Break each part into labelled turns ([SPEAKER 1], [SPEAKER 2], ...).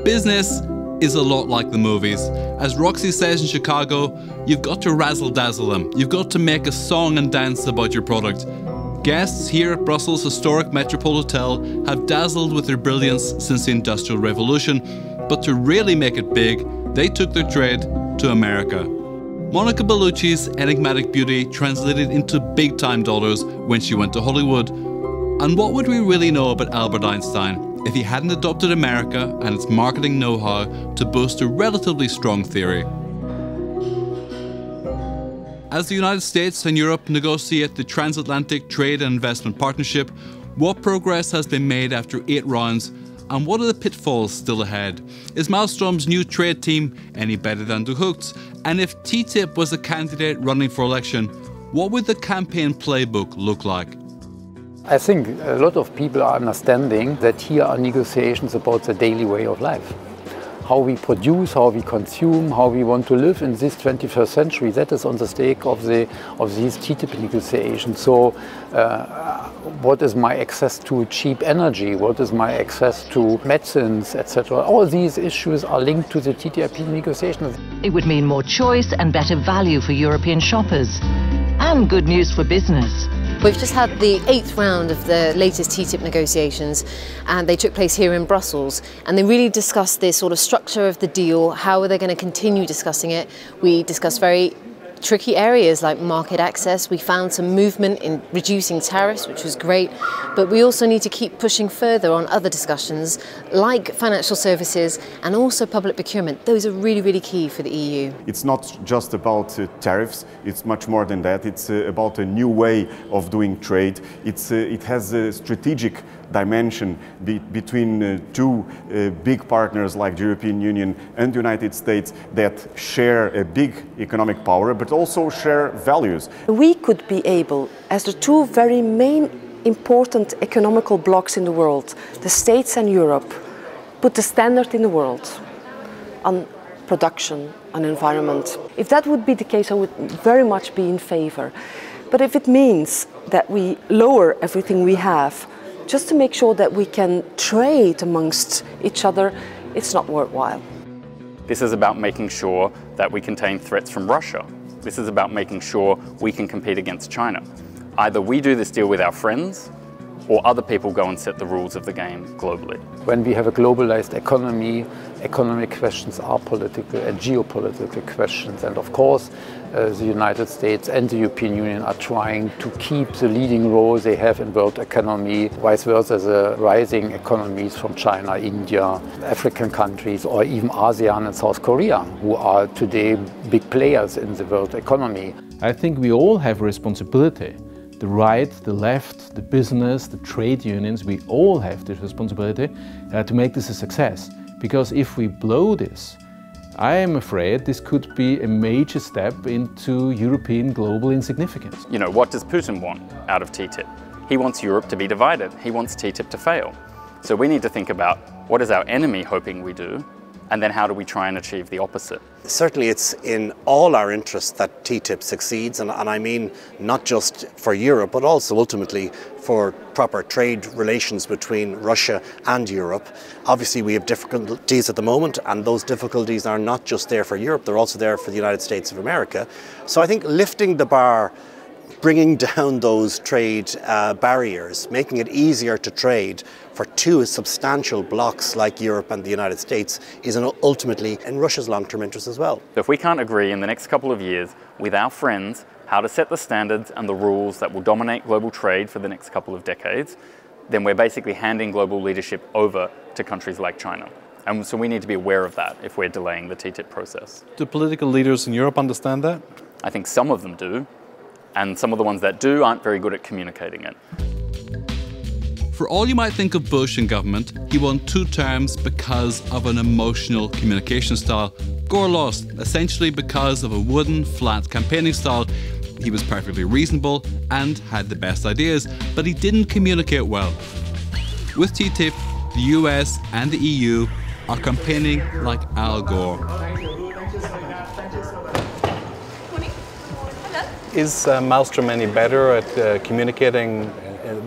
[SPEAKER 1] Business is a lot like the movies. As Roxy says in Chicago, you've got to razzle-dazzle them. You've got to make a song and dance about your product. Guests here at Brussels' historic Metropole Hotel have dazzled with their brilliance since the Industrial Revolution, but to really make it big, they took their trade to America. Monica Bellucci's enigmatic beauty translated into big-time dollars when she went to Hollywood. And what would we really know about Albert Einstein if he hadn't adopted America and its marketing know-how to boost a relatively strong theory? As the United States and Europe negotiate the Transatlantic Trade and Investment Partnership, what progress has been made after 8 rounds, and what are the pitfalls still ahead? Is Malmstrom's new trade team any better than Gucht's? And if TTIP was a candidate running for election, what would the campaign playbook look like?
[SPEAKER 2] I think a lot of people are understanding that here are negotiations about the daily way of life. How we produce, how we consume, how we want to live in this 21st century. That is on the stake of these TTIP negotiations. So what is my access to cheap energy? What is my access to medicines, etc.? All these issues are linked to the TTIP negotiations.
[SPEAKER 3] It would mean more choice and better value for European shoppers. And good news for business.
[SPEAKER 4] We've just had the 8th round of the latest TTIP negotiations, and they took place here in Brussels, and they really discussed this sort of structure of the deal. How are they going to continue discussing it? We discussed very tricky areas like market access. We found some movement in reducing tariffs, which was great, but we also need to keep pushing further on other discussions like financial services and also public procurement. Those are really, really key for the EU.
[SPEAKER 5] It's not just about tariffs, it's much more than that. It's about a new way of doing trade. It has a strategic dimension between two big partners like the European Union and the United States that share a big economic power but also share values.
[SPEAKER 6] We could be able, as the two very main important economical blocks in the world, the States and Europe, put the standard in the world on production, on environment. If that would be the case, I would very much be in favor. But if it means that we lower everything we have just to make sure that we can trade amongst each other, it's not worthwhile.
[SPEAKER 7] This is about making sure that we contain threats from Russia. This is about making sure we can compete against China. Either we do this deal with our friends, or other people go and set the rules of the game globally.
[SPEAKER 2] When we have a globalized economy, economic questions are political and geopolitical questions. And of course, the United States and the European Union are trying to keep the leading role they have in world economy. Vice versa, the rising economies from China, India, African countries, or even ASEAN and South Korea, who are today big players in the world economy.
[SPEAKER 8] I think we all have a responsibility. The right, the left, the business, the trade unions, we all have this responsibility to make this a success. Because if we blow this, I am afraid this could be a major step into European global insignificance.
[SPEAKER 7] You know, what does Putin want out of TTIP? He wants Europe to be divided. He wants TTIP to fail. So we need to think about what is our enemy hoping we do, and then how do we try and achieve the opposite?
[SPEAKER 9] Certainly it's in all our interests that TTIP succeeds, and I mean not just for Europe, but also ultimately for proper trade relations between Russia and Europe. Obviously we have difficulties at the moment, and those difficulties are not just there for Europe, they're also there for the United States of America. So I think lifting the bar, bringing down those trade barriers, making it easier to trade for two substantial blocs like Europe and the United States is ultimately in Russia's long-term interest as well.
[SPEAKER 7] If we can't agree in the next couple of years with our friends how to set the standards and the rules that will dominate global trade for the next couple of decades, then we're basically handing global leadership over to countries like China. And so we need to be aware of that if we're delaying the TTIP process.
[SPEAKER 1] Do political leaders in Europe understand that?
[SPEAKER 7] I think some of them do. And some of the ones that do aren't very good at communicating it.
[SPEAKER 1] For all you might think of Bush in government, he won 2 terms because of an emotional communication style. Gore lost, essentially because of a wooden, flat campaigning style. He was perfectly reasonable and had the best ideas, but he didn't communicate well. With TTIP, the US and the EU are campaigning like Al Gore.
[SPEAKER 10] Is Malmstrom any better at communicating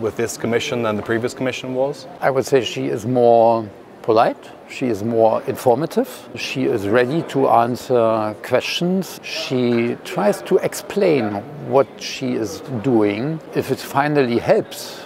[SPEAKER 10] with this commission than the previous commission was?
[SPEAKER 2] I would say she is more polite, she is more informative, she is ready to answer questions, she tries to explain what she is doing. If it finally helps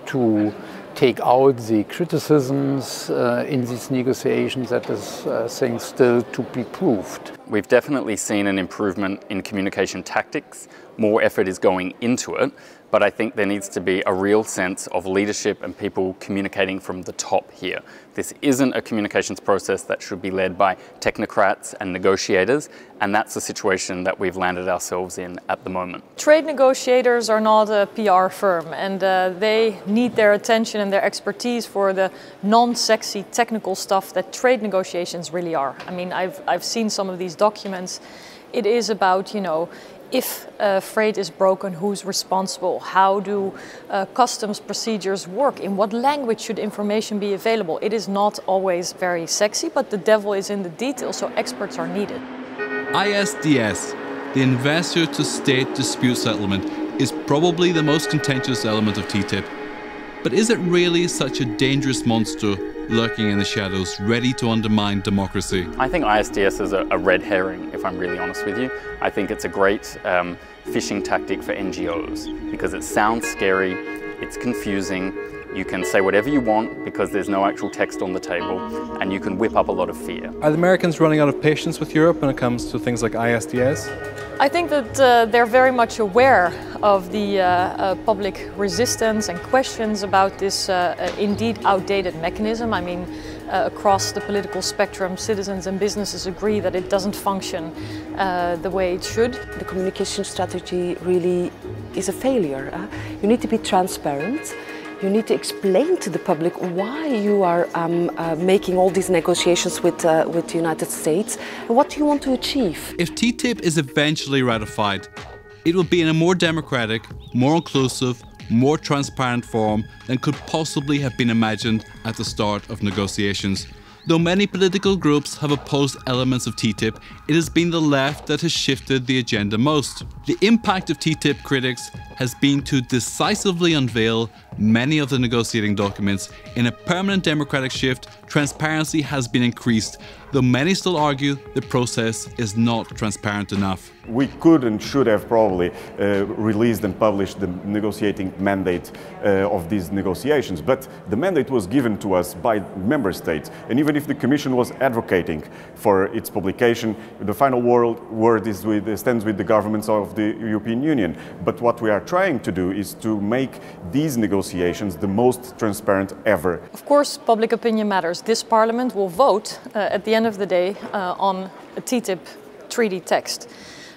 [SPEAKER 2] to take out the criticisms in these negotiations, that is thing still to be proved.
[SPEAKER 7] We've definitely seen an improvement in communication tactics. More effort is going into it, but I think there needs to be a real sense of leadership and people communicating from the top here. This isn't a communications process that should be led by technocrats and negotiators, and that's the situation that we've landed ourselves in at the moment.
[SPEAKER 11] Trade negotiators are not a PR firm, and they need their attention and their expertise for the non-sexy technical stuff that trade negotiations really are. I mean, I've seen some of these documents. It is about, you know, if freight is broken, who's responsible? How do customs procedures work? In what language should information be available? It is not always very sexy, but the devil is in the details, so experts are needed.
[SPEAKER 1] ISDS, the investor-to-state dispute settlement, is probably the most contentious element of TTIP. But is it really such a dangerous monster lurking in the shadows, ready to undermine democracy?
[SPEAKER 7] I think ISDS is a red herring, if I'm really honest with you. I think it's a great fishing tactic for NGOs because it sounds scary, it's confusing, you can say whatever you want because there's no actual text on the table, and you can whip up a lot of fear.
[SPEAKER 10] Are the Americans running out of patience with Europe when it comes to things like ISDS?
[SPEAKER 11] I think that they're very much aware of the public resistance and questions about this indeed outdated mechanism. I mean, across the political spectrum, citizens and businesses agree that it doesn't function the way it should.
[SPEAKER 6] The communication strategy really is a failure. You need to be transparent. You need to explain to the public why you are making all these negotiations with the United States and what do you want to achieve.
[SPEAKER 1] If TTIP is eventually ratified, it will be in a more democratic, more inclusive, more transparent form than could possibly have been imagined at the start of negotiations. Though many political groups have opposed elements of TTIP, it has been the left that has shifted the agenda most. The impact of TTIP critics has been to decisively unveil many of the negotiating documents. In a permanent democratic shift, transparency has been increased, though many still argue the process is not transparent enough.
[SPEAKER 5] We could and should have probably released and published the negotiating mandate of these negotiations, but the mandate was given to us by member states, and even if the Commission was advocating for its publication, the final word stands with the governments of the European Union. But what we are trying to do is to make these negotiations the most transparent ever.
[SPEAKER 11] Of course, public opinion matters. This Parliament will vote at the end of the day on a TTIP treaty text.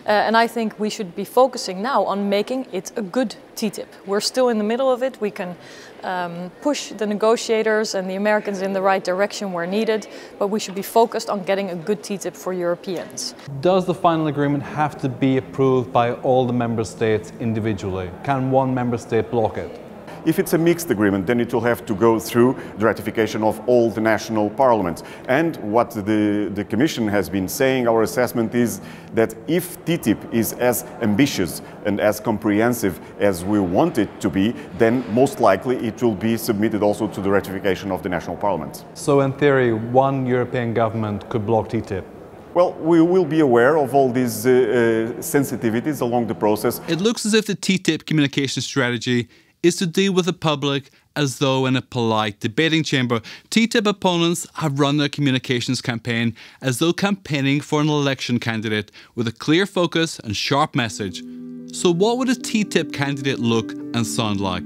[SPEAKER 11] And I think we should be focusing now on making it a good TTIP. We're still in the middle of it. We can push the negotiators and the Americans in the right direction where needed, but we should be focused on getting a good TTIP for Europeans.
[SPEAKER 10] Does the final agreement have to be approved by all the member states individually? Can one member state block it?
[SPEAKER 5] If it's a mixed agreement, then it will have to go through the ratification of all the national parliaments. And what the Commission has been saying, our assessment is that if TTIP is as ambitious and as comprehensive as we want it to be, then most likely it will be submitted also to the ratification of the national parliaments.
[SPEAKER 10] So in theory, one European government could block TTIP?
[SPEAKER 5] Well, we will be aware of all these sensitivities along the process.
[SPEAKER 1] It looks as if the TTIP communication strategy is to deal with the public as though in a polite debating chamber. TTIP opponents have run their communications campaign as though campaigning for an election candidate with a clear focus and sharp message. So what would a TTIP candidate look and sound like?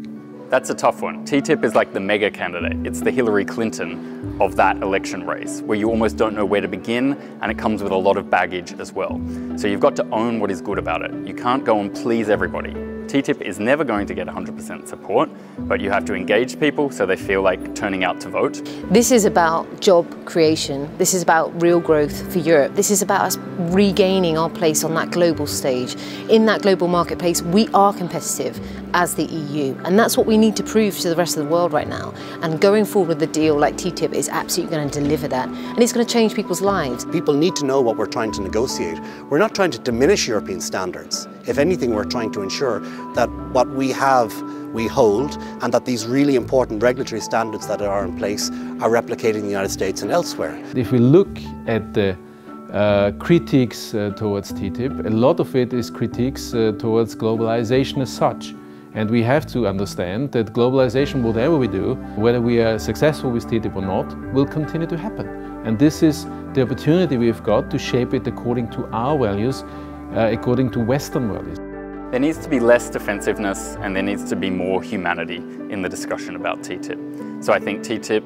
[SPEAKER 7] That's a tough one. TTIP is like the mega candidate. It's the Hillary Clinton of that election race, where you almost don't know where to begin, and it comes with a lot of baggage as well. So you've got to own what is good about it. You can't go and please everybody. TTIP is never going to get 100% support, but you have to engage people so they feel like turning out to vote.
[SPEAKER 4] This is about job creation. This is about real growth for Europe. This is about us regaining our place on that global stage. In that global marketplace, we are competitive as the EU, and that's what we need to prove to the rest of the world right now. And going forward with a deal like TTIP is absolutely going to deliver that, and it's going to change people's lives.
[SPEAKER 9] People need to know what we're trying to negotiate. We're not trying to diminish European standards. If anything, we're trying to ensure that what we have, we hold, and that these really important regulatory standards that are in place are replicated in the United States and elsewhere.
[SPEAKER 8] If we look at the critiques towards TTIP, a lot of it is critiques towards globalization as such. And we have to understand that globalization, whatever we do, whether we are successful with TTIP or not, will continue to happen. And this is the opportunity we've got to shape it according to our values, according to Western values.
[SPEAKER 7] There needs to be less defensiveness and there needs to be more humanity in the discussion about TTIP. So I think TTIP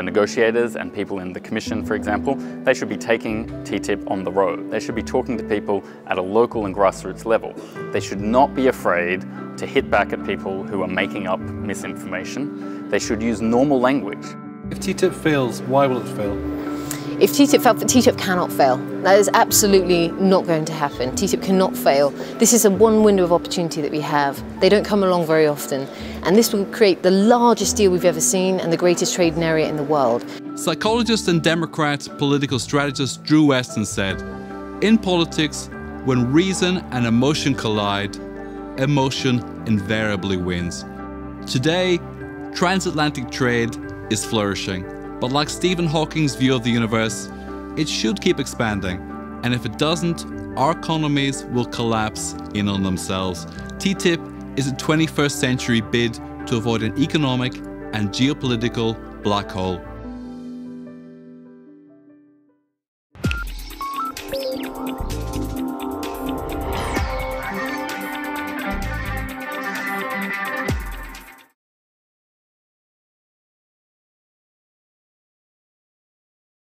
[SPEAKER 7] negotiators and people in the Commission, for example, they should be taking TTIP on the road. They should be talking to people at a local and grassroots level. They should not be afraid to hit back at people who are making up misinformation. They should use normal language.
[SPEAKER 12] If TTIP fails, why will it fail?
[SPEAKER 4] If TTIP fails, TTIP cannot fail. That is absolutely not going to happen. TTIP cannot fail. This is a one window of opportunity that we have. They don't come along very often. And this will create the largest deal we've ever seen and the greatest trading area in the world.
[SPEAKER 1] Psychologist and Democrat political strategist Drew Weston said, "In politics, when reason and emotion collide, emotion invariably wins." Today, transatlantic trade is flourishing. But like Stephen Hawking's view of the universe, it should keep expanding. And if it doesn't, our economies will collapse in on themselves. TTIP is a 21st century bid to avoid an economic and geopolitical black hole.